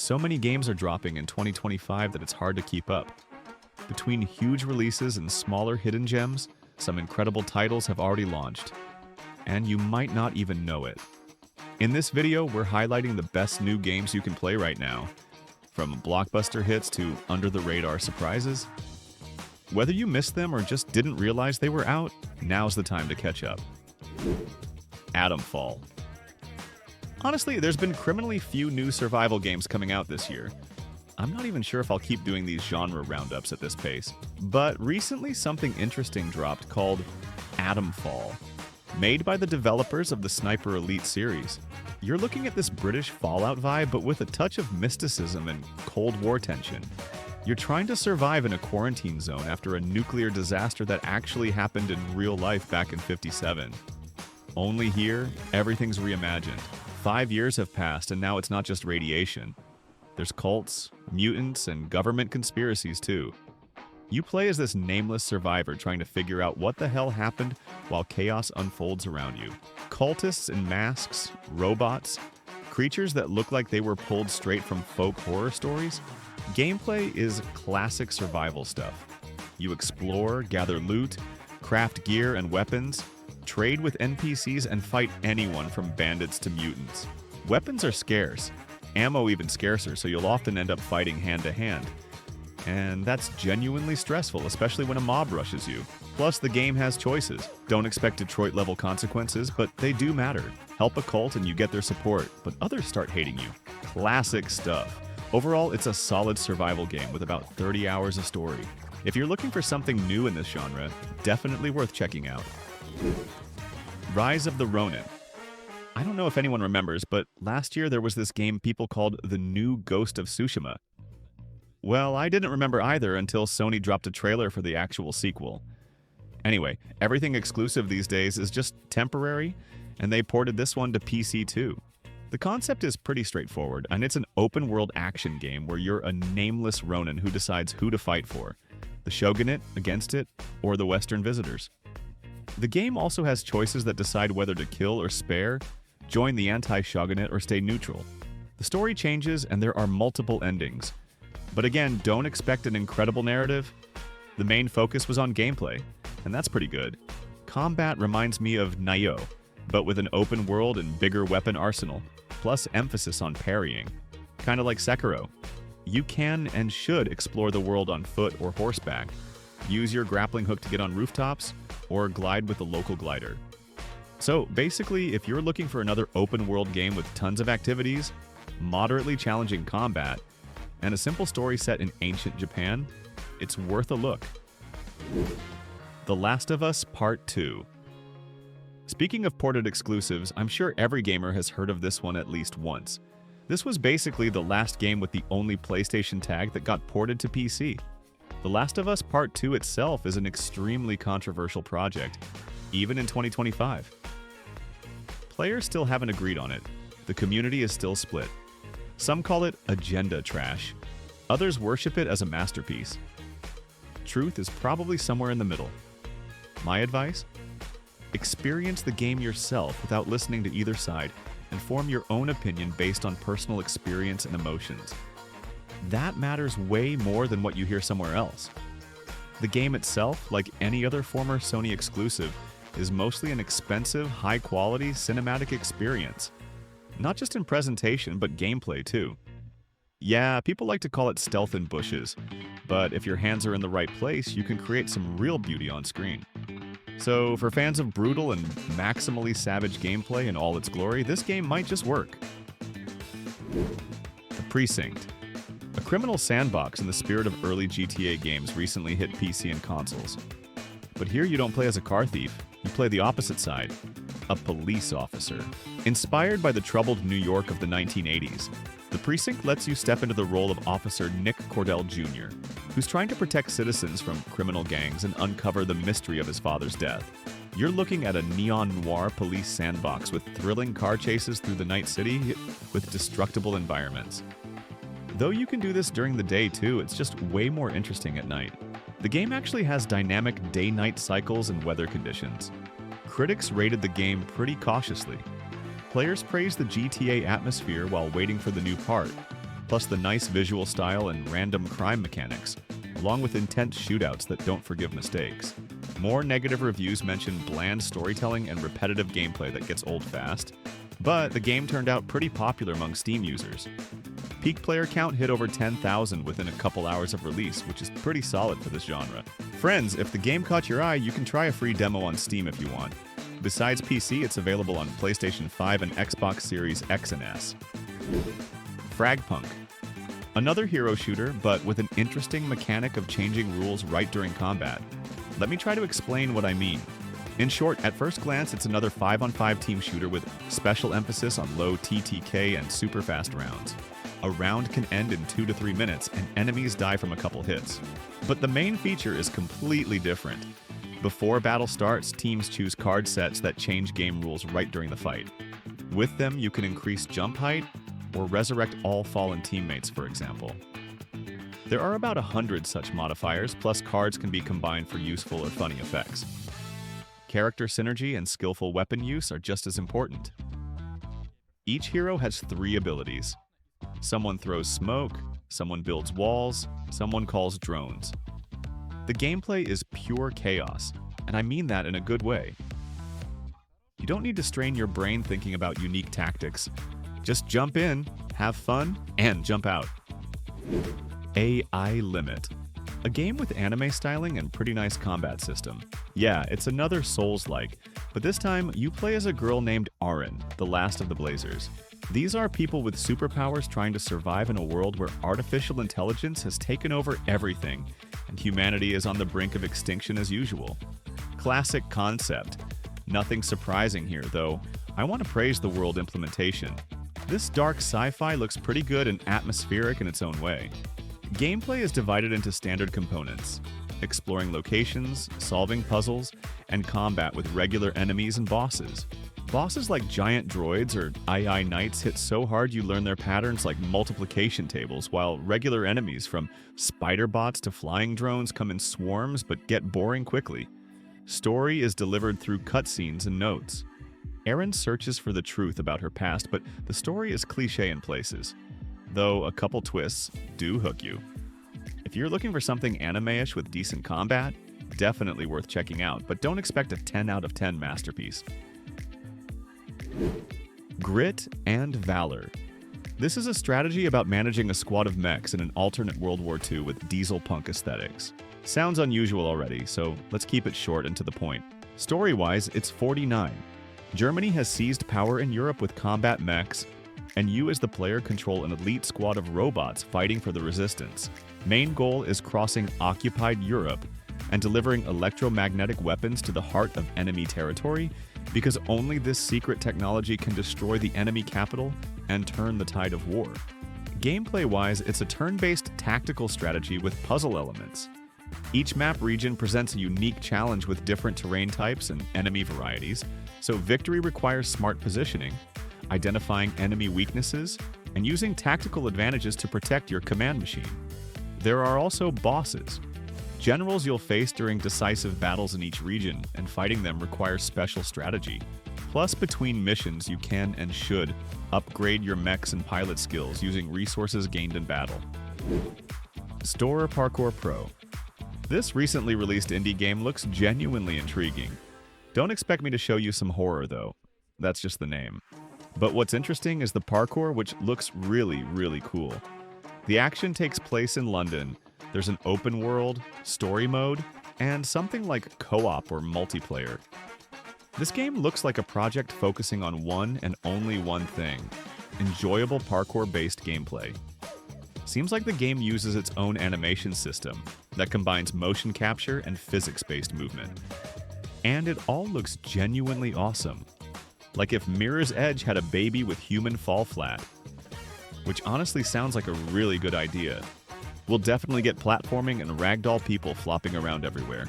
So many games are dropping in 2025 that it's hard to keep up. Between huge releases and smaller hidden gems, some incredible titles have already launched. And you might not even know it. In this video, we're highlighting the best new games you can play right now. From blockbuster hits to under-the-radar surprises. Whether you missed them or just didn't realize they were out, now's the time to catch up. Atomfall. Honestly, there's been criminally few new survival games coming out this year. I'm not even sure if I'll keep doing these genre roundups at this pace. But recently something interesting dropped called Atomfall, made by the developers of the Sniper Elite series. You're looking at this British Fallout vibe, but with a touch of mysticism and Cold War tension. You're trying to survive in a quarantine zone after a nuclear disaster that actually happened in real life back in '57. Only here, everything's reimagined. 5 years have passed, and now it's not just radiation. There's cults, mutants, and government conspiracies too. You play as this nameless survivor trying to figure out what the hell happened while chaos unfolds around you. Cultists in masks, robots, creatures that look like they were pulled straight from folk horror stories. Gameplay is classic survival stuff. You explore, gather loot, craft gear and weapons, trade with NPCs, and fight anyone from bandits to mutants. Weapons are scarce, ammo even scarcer, so you'll often end up fighting hand-to-hand. And that's genuinely stressful, especially when a mob rushes you. Plus, the game has choices. Don't expect Detroit-level consequences, but they do matter. Help a cult and you get their support, but others start hating you. Classic stuff. Overall, it's a solid survival game with about 30 hours of story. If you're looking for something new in this genre, definitely worth checking out. Rise of the Ronin. I don't know if anyone remembers, but last year there was this game people called the new Ghost of Tsushima. Well, I didn't remember either until Sony dropped a trailer for the actual sequel. Anyway, everything exclusive these days is just temporary, and they ported this one to PC too. The concept is pretty straightforward, and it's an open-world action game where you're a nameless Ronin who decides who to fight for, the Shogunate against it, or the Western visitors. The game also has choices that decide whether to kill or spare, join the anti-Shogunate, or stay neutral. The story changes, and there are multiple endings. But again, don't expect an incredible narrative. The main focus was on gameplay, and that's pretty good. Combat reminds me of Nioh, but with an open world and bigger weapon arsenal, plus emphasis on parrying. Kinda like Sekiro. You can and should explore the world on foot or horseback, use your grappling hook to get on rooftops, or glide with the local glider. So basically, if you're looking for another open world game with tons of activities, moderately challenging combat, and a simple story set in ancient Japan, it's worth a look. The Last of Us Part 2. Speaking of ported exclusives, I'm sure every gamer has heard of this one at least once. This was basically the last game with the only PlayStation tag that got ported to PC. The Last of Us Part 2 itself is an extremely controversial project, even in 2025. Players still haven't agreed on it. The community is still split. Some call it agenda trash. Others worship it as a masterpiece. Truth is probably somewhere in the middle. My advice? Experience the game yourself without listening to either side and form your own opinion based on personal experience and emotions. That matters way more than what you hear somewhere else. The game itself, like any other former Sony exclusive, is mostly an expensive, high-quality cinematic experience. Not just in presentation, but gameplay too. Yeah, people like to call it stealth in bushes, but if your hands are in the right place, you can create some real beauty on screen. So for fans of brutal and maximally savage gameplay in all its glory, this game might just work. The Precinct. A criminal sandbox in the spirit of early GTA games recently hit PC and consoles. But here you don't play as a car thief, you play the opposite side, a police officer. Inspired by the troubled New York of the 1980s, The Precinct lets you step into the role of Officer Nick Cordell Jr., who's trying to protect citizens from criminal gangs and uncover the mystery of his father's death. You're looking at a neon noir police sandbox with thrilling car chases through the night city with destructible environments. Though you can do this during the day too, it's just way more interesting at night. The game actually has dynamic day-night cycles and weather conditions. Critics rated the game pretty cautiously. Players praised the GTA atmosphere while waiting for the new part, plus the nice visual style and random crime mechanics, along with intense shootouts that don't forgive mistakes. More negative reviews mention bland storytelling and repetitive gameplay that gets old fast, but the game turned out pretty popular among Steam users. Peak player count hit over 10,000 within a couple hours of release, which is pretty solid for this genre. Friends, if the game caught your eye, you can try a free demo on Steam if you want. Besides PC, it's available on PlayStation 5 and Xbox Series X and S. FragPunk. Another hero shooter, but with an interesting mechanic of changing rules right during combat. Let me try to explain what I mean. In short, at first glance, it's another 5-on-5 team shooter with special emphasis on low TTK and super fast rounds. A round can end in 2 to 3 minutes, and enemies die from a couple hits. But the main feature is completely different. Before battle starts, teams choose card sets that change game rules right during the fight. With them, you can increase jump height, or resurrect all fallen teammates, for example. There are about 100 such modifiers, plus cards can be combined for useful or funny effects. Character synergy and skillful weapon use are just as important. Each hero has 3 abilities. Someone throws smoke, someone builds walls, someone calls drones. The gameplay is pure chaos, and I mean that in a good way. You don't need to strain your brain thinking about unique tactics. Just jump in, have fun, and jump out. AI Limit. A game with anime styling and pretty nice combat system. Yeah, it's another Souls-like, but this time you play as a girl named Arin, the last of the Blazers. These are people with superpowers trying to survive in a world where artificial intelligence has taken over everything, and humanity is on the brink of extinction as usual. Classic concept. Nothing surprising here, though. I want to praise the world implementation. This dark sci-fi looks pretty good and atmospheric in its own way. Gameplay is divided into standard components: exploring locations, solving puzzles, and combat with regular enemies and bosses. Bosses like giant droids or AI knights hit so hard you learn their patterns like multiplication tables, while regular enemies from spider bots to flying drones come in swarms but get boring quickly. Story is delivered through cutscenes and notes. Arin searches for the truth about her past, but the story is cliché in places, though a couple twists do hook you. If you're looking for something anime-ish with decent combat, definitely worth checking out, but don't expect a 10 out of 10 masterpiece. Grit and Valor. This is a strategy about managing a squad of mechs in an alternate World War II with diesel punk aesthetics. Sounds unusual already, so let's keep it short and to the point. Story-wise, it's 49. Germany has seized power in Europe with combat mechs, and you as the player control an elite squad of robots fighting for the resistance. Main goal is crossing occupied Europe and delivering electromagnetic weapons to the heart of enemy territory, because only this secret technology can destroy the enemy capital and turn the tide of war. Gameplay-wise, it's a turn-based tactical strategy with puzzle elements. Each map region presents a unique challenge with different terrain types and enemy varieties, so victory requires smart positioning, identifying enemy weaknesses, and using tactical advantages to protect your command machine. There are also bosses. Generals you'll face during decisive battles in each region, and fighting them requires special strategy. Plus, between missions, you can and should upgrade your mechs and pilot skills using resources gained in battle. Storror Parkour Pro. This recently released indie game looks genuinely intriguing. Don't expect me to show you some horror, though. That's just the name. But what's interesting is the parkour, which looks really, really cool. The action takes place in London. There's an open world, story mode, and something like co-op or multiplayer. This game looks like a project focusing on one and only one thing: enjoyable parkour-based gameplay. Seems like the game uses its own animation system that combines motion capture and physics-based movement. And it all looks genuinely awesome. Like if Mirror's Edge had a baby with human fall flat. Which honestly sounds like a really good idea. We'll definitely get platforming and ragdoll people flopping around everywhere.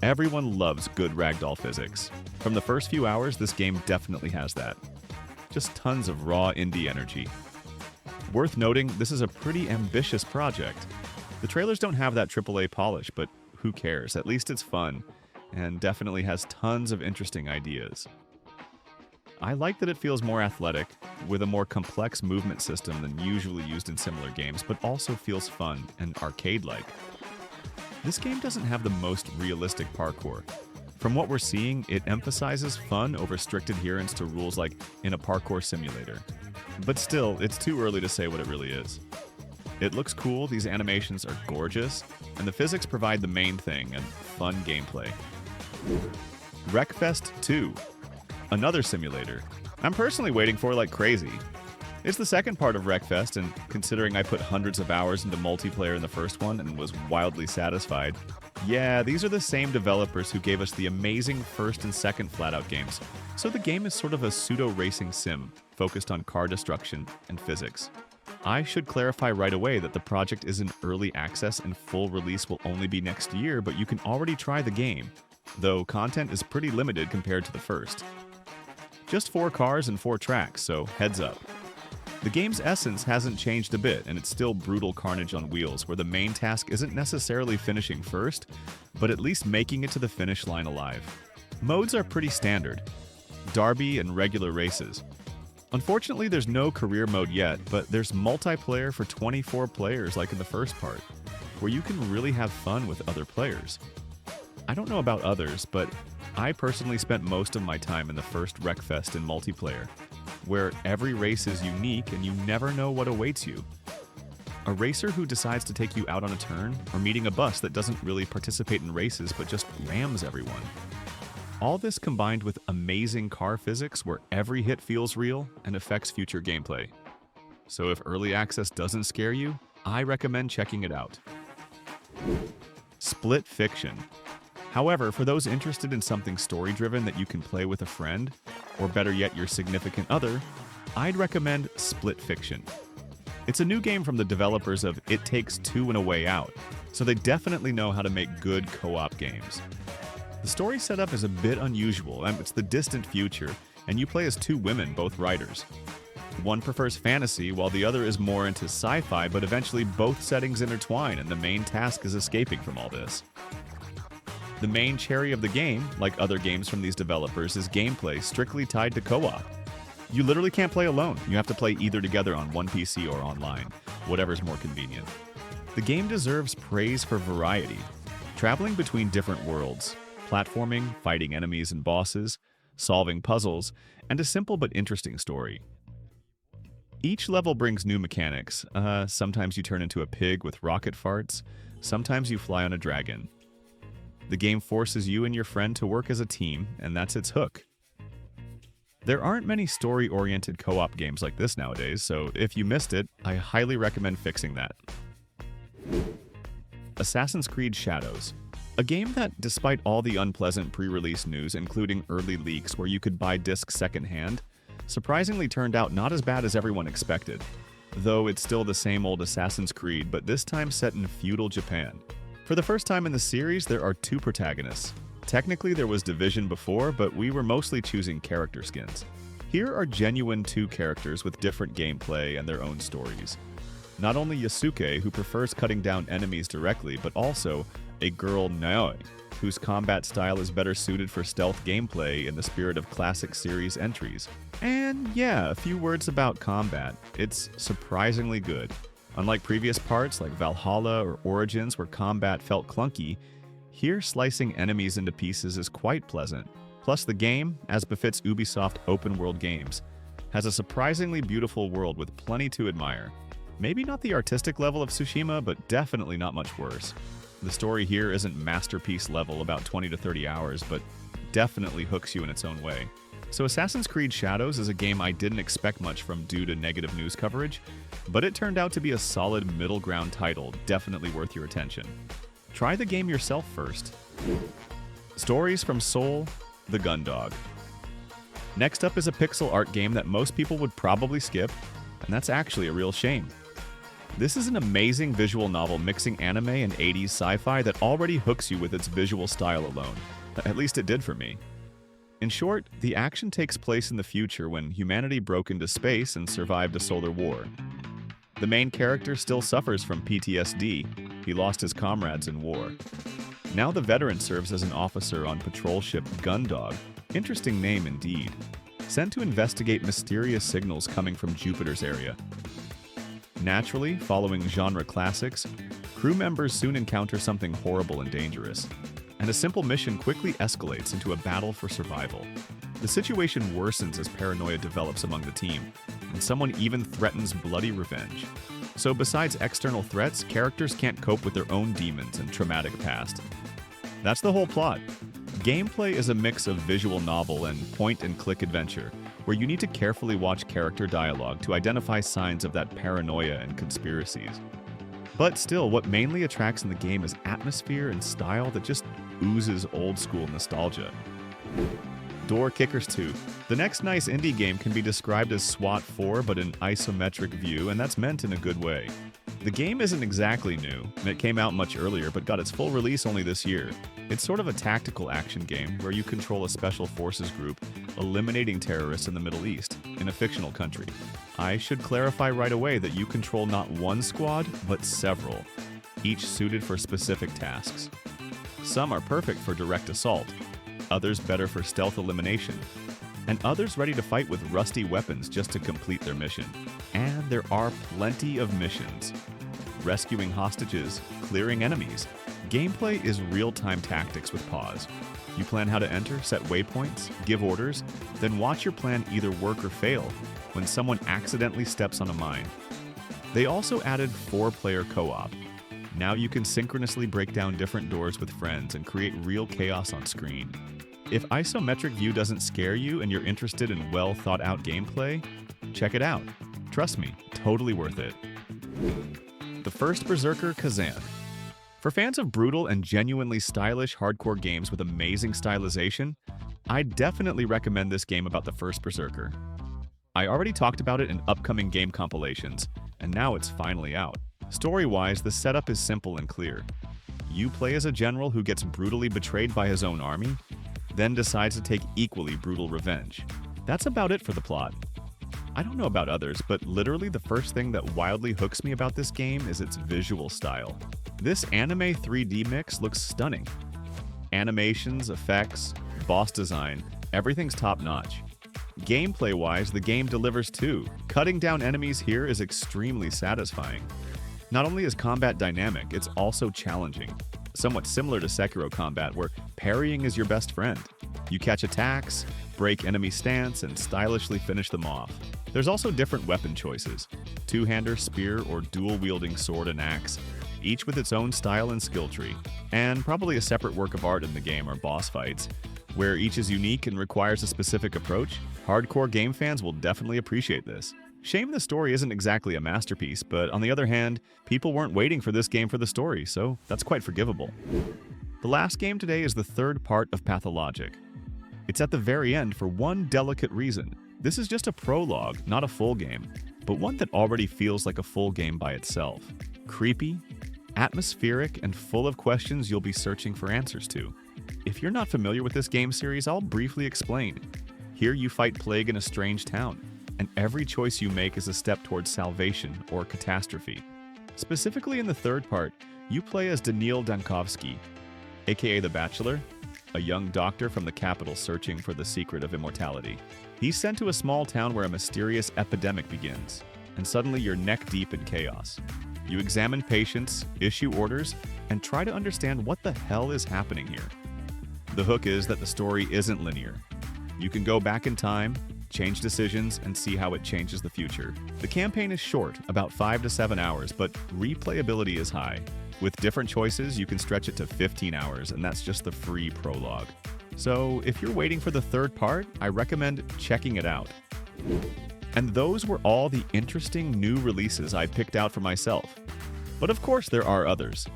Everyone loves good ragdoll physics. From the first few hours, this game definitely has that. Just tons of raw indie energy. Worth noting, this is a pretty ambitious project. The trailers don't have that AAA polish, but who cares? At least it's fun, and definitely has tons of interesting ideas. I like that it feels more athletic, with a more complex movement system than usually used in similar games, but also feels fun and arcade-like. This game doesn't have the most realistic parkour. From what we're seeing, it emphasizes fun over strict adherence to rules like in a parkour simulator. But still, it's too early to say what it really is. It looks cool, these animations are gorgeous, and the physics provide the main thing, and fun gameplay. Wreckfest 2. Another simulator. I'm personally waiting for like crazy. It's the second part of Wreckfest, and considering I put hundreds of hours into multiplayer in the first one and was wildly satisfied, yeah, these are the same developers who gave us the amazing first and second Flatout games, so the game is sort of a pseudo-racing sim, focused on car destruction and physics. I should clarify right away that the project is in early access and full release will only be next year, but you can already try the game, though content is pretty limited compared to the first. Just 4 cars and 4 tracks, so heads up. The game's essence hasn't changed a bit, and it's still brutal carnage on wheels, where the main task isn't necessarily finishing first, but at least making it to the finish line alive. Modes are pretty standard. Derby and regular races. Unfortunately, there's no career mode yet, but there's multiplayer for 24 players like in the first part, where you can really have fun with other players. I don't know about others, but I personally spent most of my time in the first Wreckfest in multiplayer, where every race is unique and you never know what awaits you. A racer who decides to take you out on a turn, or meeting a bus that doesn't really participate in races but just rams everyone. All this combined with amazing car physics where every hit feels real and affects future gameplay. So if early access doesn't scare you, I recommend checking it out. Split Fiction. However, for those interested in something story-driven that you can play with a friend, or better yet your significant other, I'd recommend Split Fiction. It's a new game from the developers of It Takes Two and a Way Out, so they definitely know how to make good co-op games. The story setup is a bit unusual, and it's the distant future, and you play as 2 women, both writers. One prefers fantasy, while the other is more into sci-fi, but eventually both settings intertwine, and the main task is escaping from all this. The main cherry of the game, like other games from these developers, is gameplay strictly tied to co-op. You literally can't play alone. You have to play either together on one PC or online, whatever's more convenient. The game deserves praise for variety. Traveling between different worlds, platforming, fighting enemies and bosses, solving puzzles, and a simple but interesting story. Each level brings new mechanics. Sometimes you turn into a pig with rocket farts, sometimes you fly on a dragon. The game forces you and your friend to work as a team, and that's its hook. There aren't many story-oriented co-op games like this nowadays, so if you missed it, I highly recommend fixing that. Assassin's Creed Shadows. A game that, despite all the unpleasant pre-release news, including early leaks where you could buy discs secondhand, surprisingly turned out not as bad as everyone expected. Though it's still the same old Assassin's Creed, but this time set in feudal Japan. For the first time in the series, there are 2 protagonists. Technically, there was Division before, but we were mostly choosing character skins. Here are genuine 2 characters with different gameplay and their own stories. Not only Yasuke, who prefers cutting down enemies directly, but also a girl Naoi, whose combat style is better suited for stealth gameplay in the spirit of classic series entries. And yeah, a few words about combat. It's surprisingly good. Unlike previous parts like Valhalla or Origins where combat felt clunky, here slicing enemies into pieces is quite pleasant. Plus the game, as befits Ubisoft open-world games, has a surprisingly beautiful world with plenty to admire. Maybe not the artistic level of Tsushima, but definitely not much worse. The story here isn't masterpiece level, about 20 to 30 hours, but definitely hooks you in its own way. So Assassin's Creed Shadows is a game I didn't expect much from due to negative news coverage, but it turned out to be a solid middle ground title, definitely worth your attention. Try the game yourself first. Stories from Seoul, The Gundog. Next up is a pixel art game that most people would probably skip, and that's actually a real shame. This is an amazing visual novel mixing anime and 80s sci-fi that already hooks you with its visual style alone. At least it did for me. In short, the action takes place in the future when humanity broke into space and survived a solar war. The main character still suffers from PTSD. He lost his comrades in war. Now the veteran serves as an officer on patrol ship Gundog. Interesting name indeed. sent to investigate mysterious signals coming from Jupiter's area. Naturally, following genre classics, crew members soon encounter something horrible and dangerous, and a simple mission quickly escalates into a battle for survival. The situation worsens as paranoia develops among the team, and someone even threatens bloody revenge. So besides external threats, characters can't cope with their own demons and traumatic past. That's the whole plot. Gameplay is a mix of visual novel and point-and-click adventure, where you need to carefully watch character dialogue to identify signs of that paranoia and conspiracies. But still, what mainly attracts in the game is atmosphere and style that just oozes old-school nostalgia. Door Kickers 2. The next nice indie game can be described as SWAT 4 but in isometric view, and that's meant in a good way. The game isn't exactly new, and it came out much earlier but got its full release only this year. It's sort of a tactical action game where you control a special forces group eliminating terrorists in the Middle East, in a fictional country. I should clarify right away that you control not one squad, but several, each suited for specific tasks. Some are perfect for direct assault, others better for stealth elimination, and others ready to fight with rusty weapons just to complete their mission. And there are plenty of missions. Rescuing hostages, clearing enemies. Gameplay is real-time tactics with pause. You plan how to enter, set waypoints, give orders, then watch your plan either work or fail when someone accidentally steps on a mine. They also added 4-player co-op. Now you can synchronously break down different doors with friends and create real chaos on screen. If isometric view doesn't scare you and you're interested in well-thought-out gameplay, check it out. Trust me, totally worth it. The first Berserker, Khazan. For fans of brutal and genuinely stylish hardcore games with amazing stylization, I definitely recommend this game about the first Berserker. I already talked about it in upcoming game compilations, and now it's finally out. Story-wise, the setup is simple and clear. You play as a general who gets brutally betrayed by his own army, then decides to take equally brutal revenge. That's about it for the plot. I don't know about others, but literally the first thing that wildly hooks me about this game is its visual style. This anime 3D mix looks stunning. Animations, effects, boss design, everything's top-notch. Gameplay-wise, the game delivers too. Cutting down enemies here is extremely satisfying. Not only is combat dynamic, it's also challenging. Somewhat similar to Sekiro combat, where parrying is your best friend. You catch attacks, break enemy stance, and stylishly finish them off. There's also different weapon choices. Two-hander, spear, or dual-wielding sword and axe, each with its own style and skill tree. And probably a separate work of art in the game are boss fights, where each is unique and requires a specific approach. Hardcore game fans will definitely appreciate this. Shame the story isn't exactly a masterpiece, but on the other hand, people weren't waiting for this game for the story, so that's quite forgivable. The last game today is the third part of Pathologic. It's at the very end for one delicate reason. This is just a prologue, not a full game, but one that already feels like a full game by itself. Creepy, atmospheric, and full of questions you'll be searching for answers to. If you're not familiar with this game series, I'll briefly explain. Here you fight plague in a strange town, and every choice you make is a step towards salvation or catastrophe. Specifically in the third part, you play as Daniil Dankovsky, aka The Bachelor, a young doctor from the capital searching for the secret of immortality. He's sent to a small town where a mysterious epidemic begins, and suddenly you're neck-deep in chaos. You examine patients, issue orders, and try to understand what the hell is happening here. The hook is that the story isn't linear. You can go back in time, change decisions, and see how it changes the future. The campaign is short, about 5 to 7 hours, but replayability is high. With different choices, you can stretch it to 15 hours, and that's just the free prologue. So if you're waiting for the third part, I recommend checking it out. And those were all the interesting new releases I picked out for myself. But of course there are others.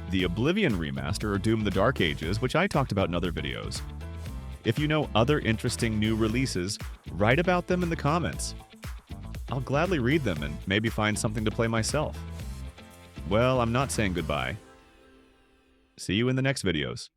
The Oblivion remaster or Doom: The Dark Ages, which I talked about in other videos. If you know other interesting new releases, write about them in the comments. I'll gladly read them and maybe find something to play myself. Well, I'm not saying goodbye. See you in the next videos.